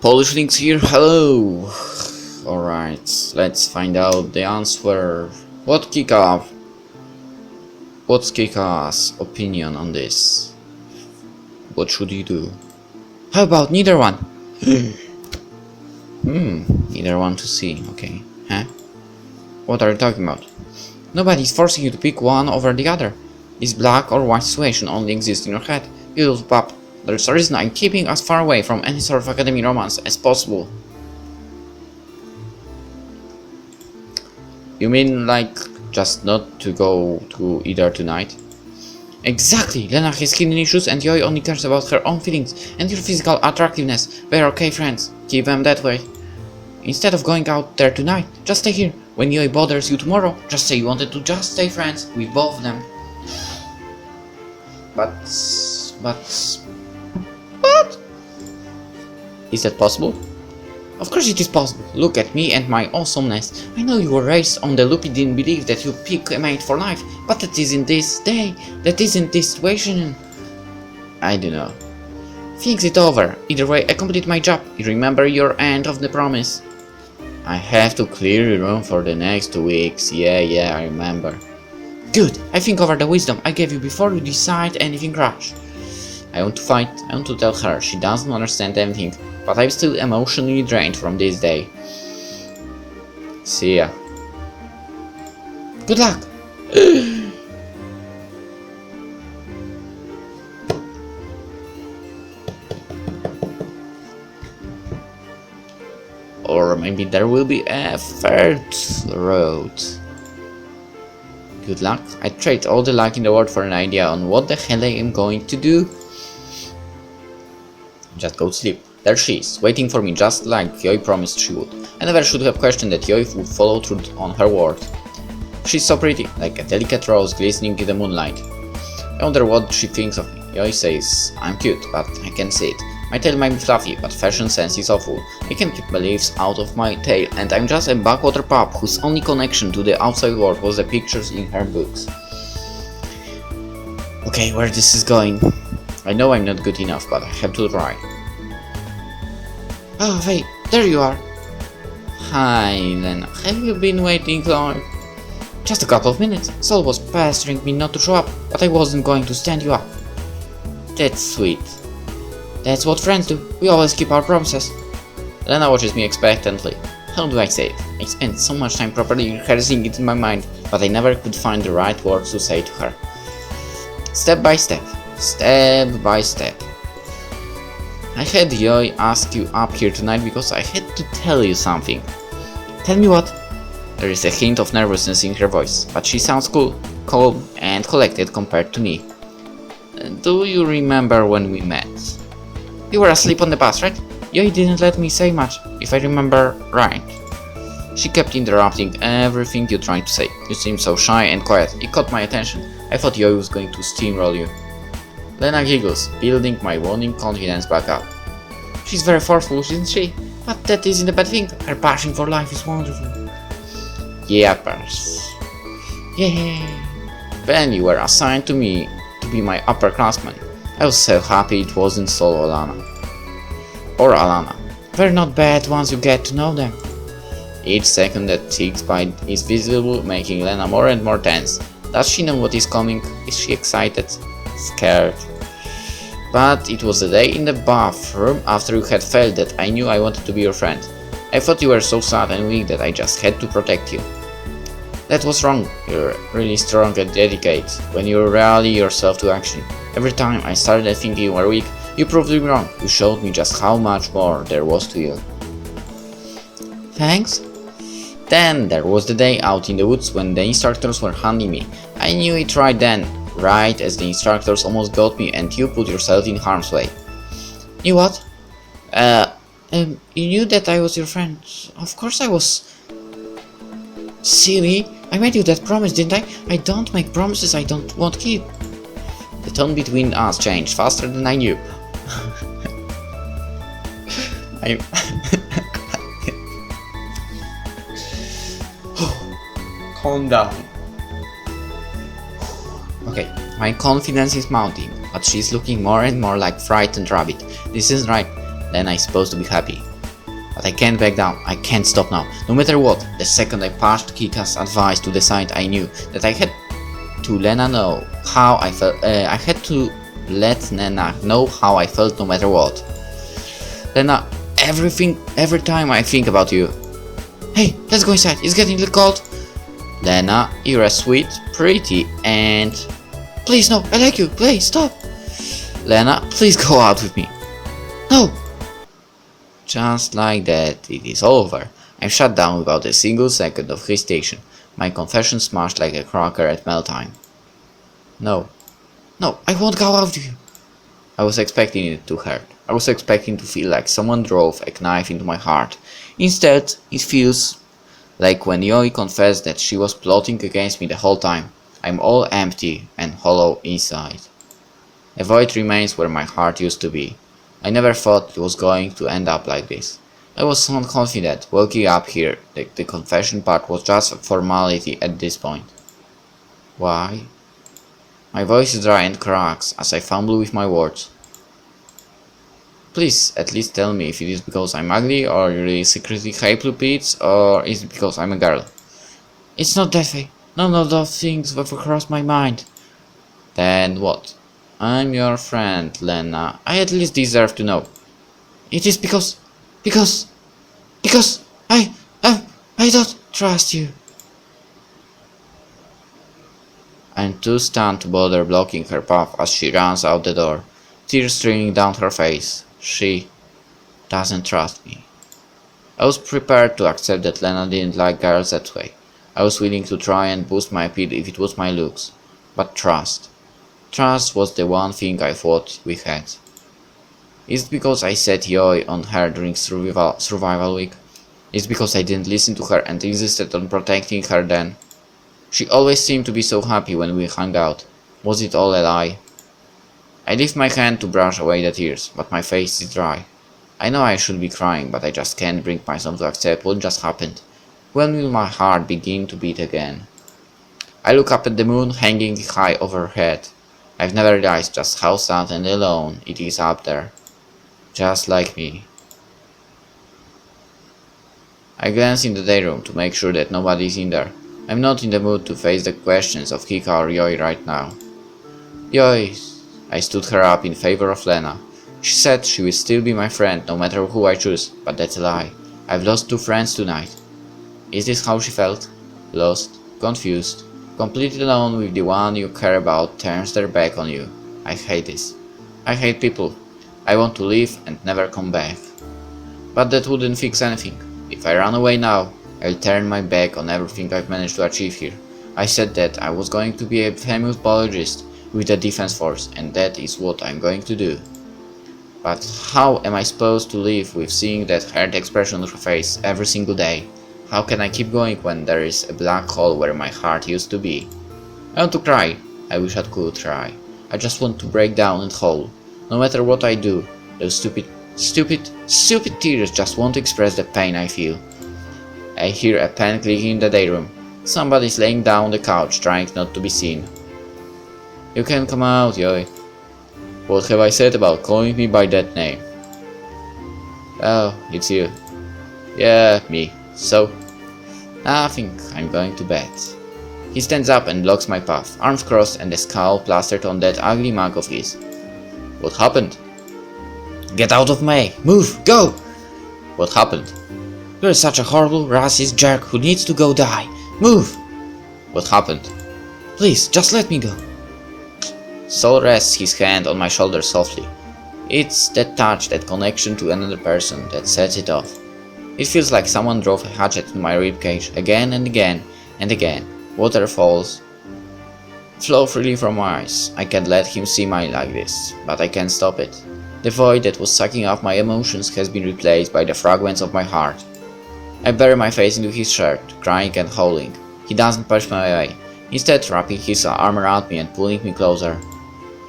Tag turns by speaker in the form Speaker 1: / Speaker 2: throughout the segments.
Speaker 1: PolishLynx here, hello! Alright, let's find out the answer. What's Kika's opinion on this? What should you do? How about neither one? Neither one to see, okay. Huh? What are you talking about? Nobody's forcing you to pick one over the other. This black or white situation only exists in your head. You little pup. There's a reason I'm keeping us far away from any sort of academy romance as possible. You mean like just not to go to either tonight? Exactly! Lena has hidden issues and Yoi only cares about her own feelings and your physical attractiveness. We're okay friends. Keep them that way. Instead of going out there tonight, just stay here. When Yoi bothers you tomorrow, just say you wanted to just stay friends with both of them. But... Is that possible? Of course it is possible. Look at me and my awesomeness. I know you were raised on the loopy didn't believe that you pick a mate for life, but that isn't this day, that isn't this situation. I don't know. Think it over. Either way, I completed my job. You remember your end of the promise. I have to clear your room for the next 2 weeks. Yeah, I remember. Good. I think over the wisdom I gave you before you decide anything rash. I want to fight. I want to tell her she doesn't understand everything, but I'm still emotionally drained from this day. See ya. Good luck! Or maybe there will be a third road. Good luck. I trade all the luck in the world for an idea on what the hell I am going to do. Just go to sleep. There she is, waiting for me just like Yoi promised she would. I never should have questioned that Yoi would follow through on her word. She's so pretty, like a delicate rose glistening in the moonlight. I wonder what she thinks of me. Yoi says, I'm cute, but I can't see it. My tail might be fluffy, but fashion sense is awful. I can keep my leaves out of my tail, and I'm just a backwater pup whose only connection to the outside world was the pictures in her books. Okay, where this is going? I know I'm not good enough, but I have to try. Oh, Faye, there you are. Hi, Lena. Have you been waiting long? Just a couple of minutes. Sol was pestering me not to show up, but I wasn't going to stand you up. That's sweet. That's what friends do. We always keep our promises. Lena watches me expectantly. How do I say it? I spent so much time properly rehearsing it in my mind, but I never could find the right words to say to her. Step by step. Step by step. I had Yoi ask you up here tonight because I had to tell you something. Tell me what? There is a hint of nervousness in her voice, but she sounds cool, calm and collected compared to me. Do you remember when we met? You were asleep on the bus, right? Yoi didn't let me say much, if I remember right. She kept interrupting everything you tried to say. You seemed so shy and quiet, it caught my attention. I thought Yoi was going to steamroll you. Lena giggles, building my waning confidence back up. She's very forceful, isn't she? But that isn't a bad thing. Her passion for life is wonderful. Yappers. Yay! When you were assigned to me to be my upperclassman, I was so happy it wasn't solo Alana. Or Alana. They're not bad once you get to know them. Each second that ticks by is visible, making Lena more and more tense. Does she know what is coming? Is she excited? Scared? But it was the day in the bathroom after you had failed that I knew I wanted to be your friend. I thought you were so sad and weak that I just had to protect you. That was wrong. You're really strong and dedicated when you rally yourself to action. Every time I started thinking you were weak, you proved me wrong. You showed me just how much more there was to you. Thanks. Then there was the day out in the woods when the instructors were hunting me. I knew it right then, right as the instructors almost got me and you put yourself in harm's way. You what? You knew that I was your friend. Of course I was. Silly, I made you that promise, didn't I? I don't make promises I don't want to keep. The tone between us changed faster than I knew. Calm down. Okay, my confidence is mounting, but she's looking more and more like frightened rabbit. This isn't right. Then I'm supposed to be happy. But I can't back down, I can't stop now, no matter what. The second I passed Kika's advice to the side, I knew that I had to Lena know how I felt. I had to let Lena know how I felt no matter what. Lena, every time I think about you. Hey, let's go inside, it's getting a little cold. Lena, you're a sweet, pretty, and... Please, no, I like you, please, stop. Lena, please go out with me. No. Just like that, it is over. I'm shut down without a single second of hesitation. My confession smashed like a cracker at mealtime. No. No, I won't go out with you. I was expecting it to hurt. I was expecting to feel like someone drove a knife into my heart. Instead, it feels like when Yoi confessed that she was plotting against me the whole time. I'm all empty and hollow inside. A void remains where my heart used to be. I never thought it was going to end up like this. I was so confident waking up here that the confession part was just a formality at this point. Why? My voice is dry and cracks as I fumble with my words. Please, at least tell me if it is because I'm ugly, or you really secretly hate blue pits, or is it because I'm a girl? It's not that way. None of those things ever crossed my mind. Then what? I'm your friend, Lena. I at least deserve to know. It is because I don't trust you. I'm too stunned to bother blocking her path as she runs out the door, tears streaming down her face. She doesn't trust me. I was prepared to accept that Lena didn't like girls that way. I was willing to try and boost my appeal if it was my looks. But trust. Trust was the one thing I thought we had. Is it because I set Yoi on her during survival week? Is it because I didn't listen to her and insisted on protecting her then? She always seemed to be so happy when we hung out. Was it all a lie? I lift my hand to brush away the tears, but my face is dry. I know I should be crying, but I just can't bring myself to accept what just happened. When will my heart begin to beat again? I look up at the moon hanging high overhead. I've never realized just how sad and alone it is up there. Just like me. I glance in the day room to make sure that nobody is in there. I'm not in the mood to face the questions of Kika or Yoi right now. Yoi, I stood her up in favor of Lena. She said she will still be my friend no matter who I choose, but that's a lie. I've lost 2 friends tonight. Is this how she felt? Lost, confused, completely alone with the one you care about turns their back on you. I hate this. I hate people. I want to leave and never come back. But that wouldn't fix anything. If I run away now, I'll turn my back on everything I've managed to achieve here. I said that I was going to be a famous biologist with the Defense Force, and that is what I'm going to do. But how am I supposed to live with seeing that hurt expression on her face every single day? How can I keep going when there is a black hole where my heart used to be? I want to cry. I wish I could try. I just want to break down and howl. No matter what I do, those stupid tears just won't express the pain I feel. I hear a pen clicking in the day room. Somebody's laying down on the couch, trying not to be seen. You can come out, Yoi. What have I said about calling me by that name? Oh, it's you. Yeah, me. So? Nothing, I'm going to bed. He stands up and blocks my path, arms crossed and a scowl plastered on that ugly mug of his. What happened? Get out of my way! Move! Go! What happened? You're such a horrible, racist jerk who needs to go die! Move! What happened? Please, just let me go. Sol rests his hand on my shoulder softly. It's that touch, that connection to another person, that sets it off. It feels like someone drove a hatchet in my ribcage again and again and again. Waterfalls flow freely from my eyes. I can't let him see me like this, but I can't stop it. The void that was sucking up my emotions has been replaced by the fragments of my heart. I bury my face into his shirt, crying and howling. He doesn't push me away, instead wrapping his arm around me and pulling me closer.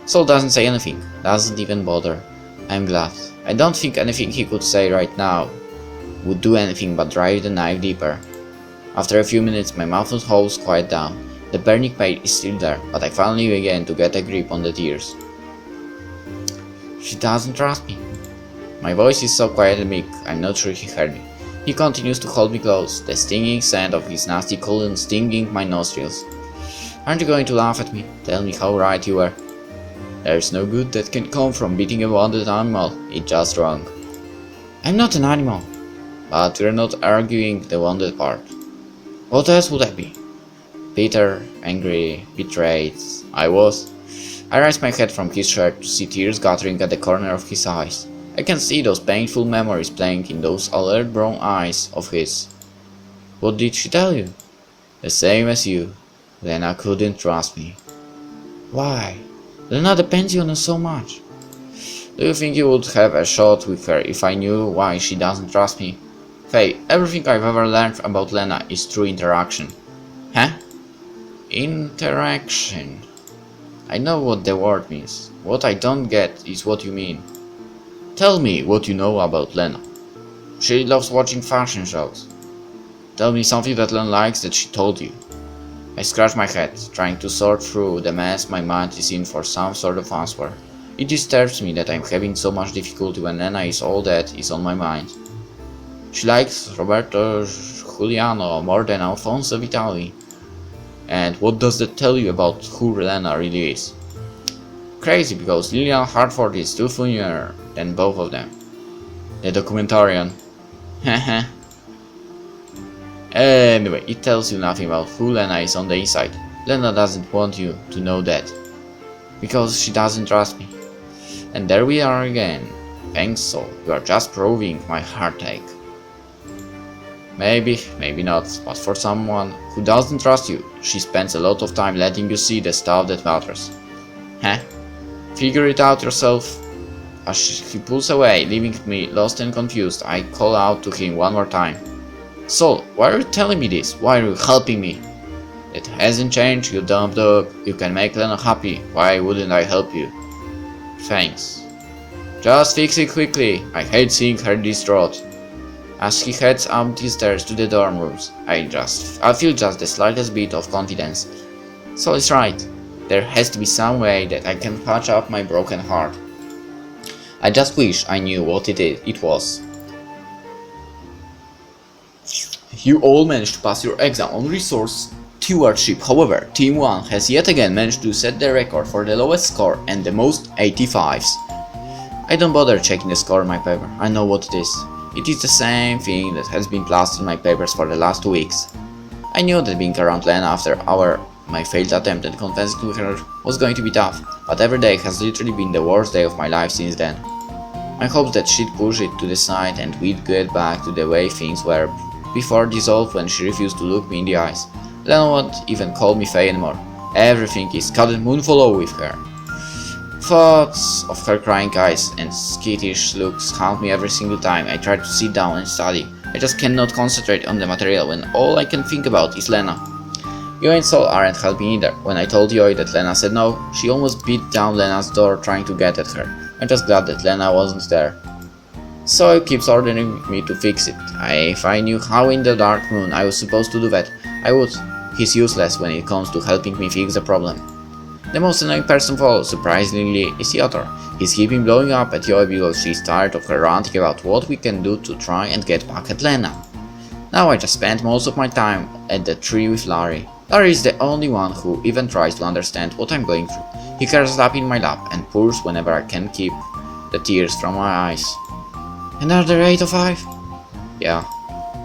Speaker 1: Sol doesn't say anything, doesn't even bother. I'm glad. I don't think anything he could say right now would do anything but drive the knife deeper. After a few minutes my mouth and holes quiet down. The burning pain is still there, but I finally begin to get a grip on the tears. She doesn't trust me. My voice is so quiet and meek, I'm not sure he heard me. He continues to hold me close, the stinging scent of his nasty colon stinging my nostrils. Aren't you going to laugh at me? Tell me how right you were. There's no good that can come from beating a wounded animal, it's just wrong. I'm not an animal. But we're not arguing the wounded part. What else would I be? Bitter, angry, betrayed. I was. I raised my head from his shirt to see tears guttering at the corner of his eyes. I can see those painful memories playing in those alert brown eyes of his. What did she tell you? The same as you. Lena couldn't trust me. Why? Lena depends on you so much. Do you think you would have a shot with her if I knew why she doesn't trust me? Faye, everything I've ever learned about Lena is through interaction. Huh? Interaction. I know what the word means. What I don't get is what you mean. Tell me what you know about Lena. She loves watching fashion shows. Tell me something that Lena likes that she told you. I scratch my head, trying to sort through the mess my mind is in for some sort of answer. It disturbs me that I'm having so much difficulty when Lena is all that is on my mind. She likes Roberto Giuliano more than Alfonso Vitali. And what does that tell you about who Lena really is? Crazy, because Lillian Hartford is still funnier than both of them. The documentarian. Heh. Anyway, it tells you nothing about who Lena is on the inside. Lena doesn't want you to know that. Because she doesn't trust me. And there we are again. Thanks, Sol. You are just proving my heartache. Maybe, maybe not, but for someone who doesn't trust you, she spends a lot of time letting you see the stuff that matters. Huh? Figure it out yourself. As he pulls away, leaving me lost and confused, I call out to him one more time. Sol, why are you telling me this? Why are you helping me? It hasn't changed, you dumb dog. You can make Lena happy. Why wouldn't I help you? Thanks. Just fix it quickly. I hate seeing her distraught. As he heads up the stairs to the dorm rooms, I feel just the slightest bit of confidence. Sol is right. There has to be some way that I can patch up my broken heart. I just wish I knew what it was. You all managed to pass your exam on resource stewardship. However, Team 1 has yet again managed to set the record for the lowest score and the most 85s. I don't bother checking the score on my paper. I know what it is. It is the same thing that has been plastered in my papers for the last 2 weeks. I knew that being around Lena after my failed attempt at confessing to her was going to be tough, but every day has literally been the worst day of my life since then. I hoped that she'd push it to the side and we'd get back to the way things were before dissolved when she refused to look me in the eyes. Lena won't even call me Faye anymore. Everything is Katajion Moonfallow with her. Thoughts of her crying eyes and skittish looks haunt me every single time I try to sit down and study. I just cannot concentrate on the material when all I can think about is Lena. Yoi and Sol aren't helping either. When I told Yoi that Lena said no, she almost beat down Lena's door trying to get at her. I'm just glad that Lena wasn't there. So he keeps ordering me to fix it. If I knew how in the dark moon I was supposed to do that, I would. He's useless when it comes to helping me fix the problem. The most annoying person of all, surprisingly, is Yotor. He's keeping blowing up at Yoi because she's tired of her ranting about what we can do to try and get back at Lena. Now I just spent most of my time at the tree with Larry. Larry is the only one who even tries to understand what I'm going through. He curls up in my lap and purrs whenever I can keep the tears from my eyes. Another 8 of 5? Yeah,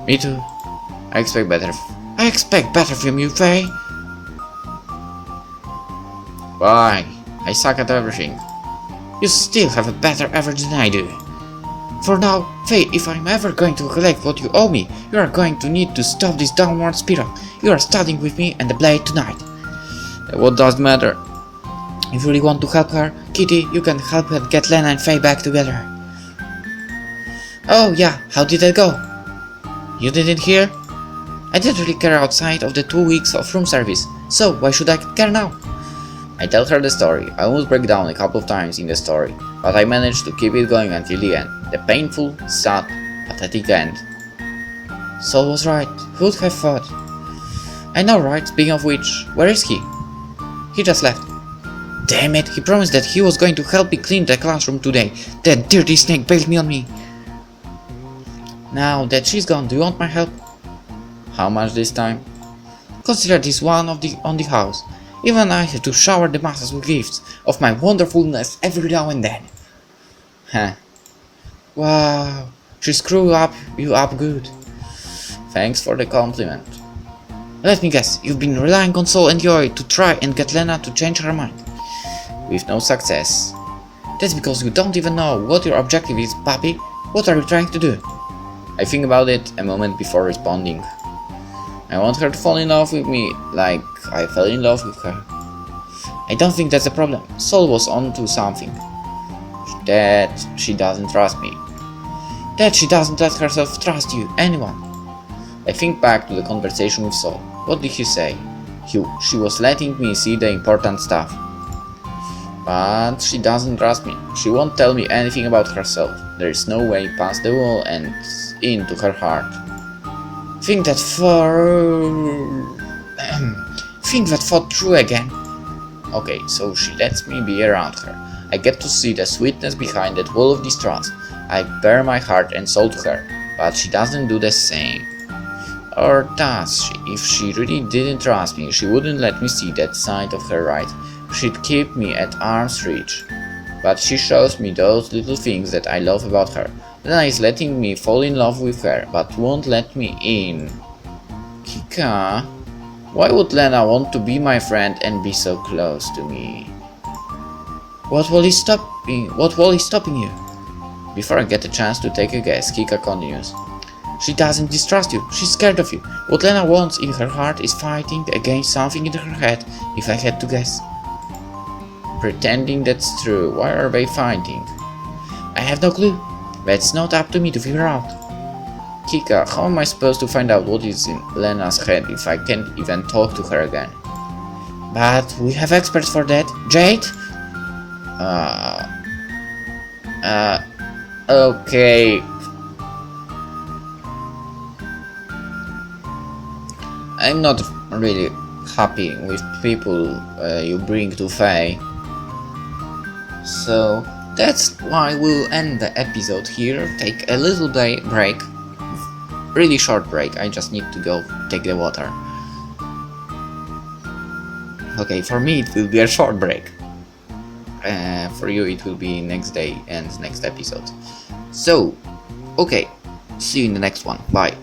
Speaker 1: me too. I expect better from you, Faye. Why? I suck at everything. You still have a better average than I do. For now, Faye, if I'm ever going to collect what you owe me, you are going to need to stop this downward spiral. You are studying with me and the blade tonight. What does it matter? If you really want to help her, Kitty, you can help her get Lena and Faye back together. Oh yeah, how did that go? You didn't hear? I didn't really care outside of the 2 weeks of room service, so why should I care now? I tell her the story. I almost break down a couple of times in the story, but I managed to keep it going until the end. The painful, sad, pathetic end. Sol was right. Who would have thought? I know, right? Speaking of which, where is he? He just left. Damn it, he promised that he was going to help me clean the classroom today. That dirty snake bailed me on me. Now that she's gone, do you want my help? How much this time? Consider this one on the house. Even I have to shower the masses with gifts of my wonderfulness every now and then. Huh. Wow, she screwed you up good. Thanks for the compliment. Let me guess, you've been relying on Sol and Yoi to try and get Lena to change her mind. With no success. That's because you don't even know what your objective is, puppy. What are you trying to do? I think about it a moment before responding. I want her to fall in love with me, like I fell in love with her. I don't think that's a problem. Sol was onto something. That she doesn't trust me. That she doesn't let herself trust anyone. I think back to the conversation with Sol. What did he say? She was letting me see the important stuff. But she doesn't trust me. She won't tell me anything about herself. There is no way past the wall and into her heart. Think that fought through again. Okay, so she lets me be around her. I get to see the sweetness behind that wall of distrust. I bare my heart and soul to her, but she doesn't do the same. Or does she? If she really didn't trust me, she wouldn't let me see that side of her, right? She'd keep me at arm's reach. But she shows me those little things that I love about her. Lena is letting me fall in love with her, but won't let me in. Kika, why would Lena want to be my friend and be so close to me? What wall is stopping you? Before I get a chance to take a guess, Kika continues. She doesn't distrust you, she's scared of you. What Lena wants in her heart is fighting against something in her head, if I had to guess. Pretending that's true, why are they fighting? I have no clue. That's not up to me to figure out. Kika, how am I supposed to find out what is in Lena's head if I can't even talk to her again? But we have experts for that. Jade? Okay. I'm not really happy with people you bring to Faye. So that's why we'll end the episode here. Take a little break. Really short break. I just need to go take the water. Okay, for me it will be a short break. For you it will be next day and next episode. So, okay. See you in the next one. Bye.